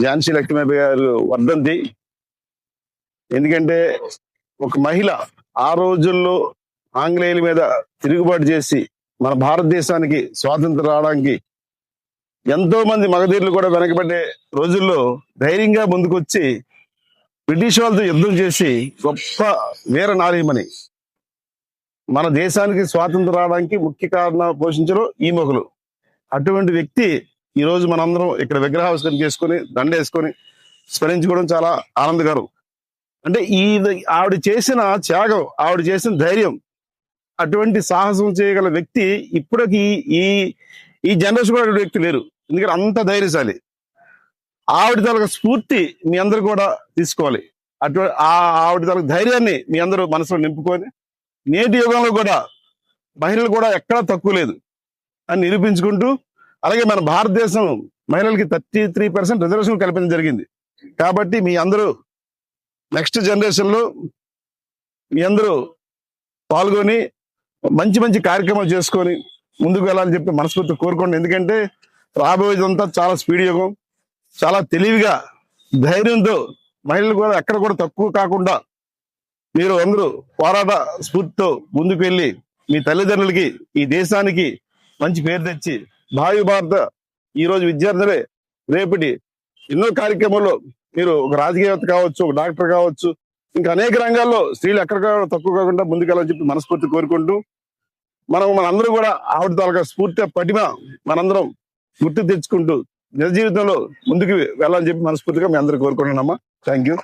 ఝాన్సీ లక్ష్మీబాయి గారు వర్ధంతి. ఎందుకంటే ఒక మహిళ ఆ రోజుల్లో ఆంగ్లేయుల మీద తిరుగుబాటు చేసి మన భారతదేశానికి స్వాతంత్రం రావడానికి ఎంతో మంది మగధీరులు కూడా వెనకబడే రోజుల్లో ధైర్యంగా ముందుకొచ్చి బ్రిటిష్ వాళ్ళతో యుద్ధం చేసి గొప్ప వీర నారీమణి. మన దేశానికి స్వాతంత్రం రావడానికి ముఖ్య కారణం పోషించడం ఈ మొగలు. అటువంటి వ్యక్తి ఈ రోజు మనందరం ఇక్కడ విగ్రహావిష్కరణ చేసుకొని దండేసుకొని స్మరించుకోవడం చాలా ఆనందకరం. అంటే ఆవిడ చేసిన త్యాగం, ఆవిడ చేసిన ధైర్యం, అటువంటి సాహసం చేయగల వ్యక్తి ఇప్పటికి ఈ ఈ జనరేషన్ కూడా వ్యక్తి లేరు. ఎందుకంటే అంత ధైర్యశాలి. ఆవిడ తన స్ఫూర్తి మీ అందరు కూడా తీసుకోవాలి. ఆవిడ తన ధైర్యాన్ని మీ అందరూ మనసులో నింపుకొని నేటి యుగంలో కూడా మహిళలు కూడా ఎక్కడా తక్కువ లేదు అని నిరూపించుకుంటూ, అలాగే మన భారతదేశం మహిళలకి 33% రిజర్వేషన్ కల్పించడం జరిగింది. కాబట్టి మీ అందరూ నెక్స్ట్ జనరేషన్ లో మీ అందరూ పాల్గొని మంచి మంచి కార్యక్రమాలు చేసుకొని ముందుకు వెళ్ళాలని చెప్పి మనస్ఫూర్తి కోరుకోండి. ఎందుకంటే రాబోయేదంతా చాలా స్పీడ్ యుగం. చాలా తెలివిగా ధైర్యంతో మహిళలు కూడా ఎక్కడ కూడా తక్కువ కాకుండా మీరు అందరూ పోరాట స్ఫూర్తితో ముందుకు వెళ్ళి మీ తల్లిదండ్రులకి, ఈ దేశానికి మంచి పేరు తెచ్చి భావి భారత ఈ రోజు విద్యార్థులే రేపటి ఎన్నో కార్యక్రమాల్లో మీరు ఒక రాజకీయవేత్త కావచ్చు, ఒక డాక్టర్ కావచ్చు, ఇంకా అనేక రంగాల్లో స్త్రీలు ఎక్కడ తక్కువ కాకుండా ముందుకెళ్ళని చెప్పి మనస్ఫూర్తి కోరుకుంటూ, మనందరూ కూడా ఆవిడ తాలూకా స్ఫూర్తి పటిమ మనందరం గుర్తు తెచ్చుకుంటూ నిజ జీవితంలో ముందుకు వెళ్ళాలని చెప్పి మనస్ఫూర్తిగా మీ అందరూ కోరుకుంటున్నామా. Thank you.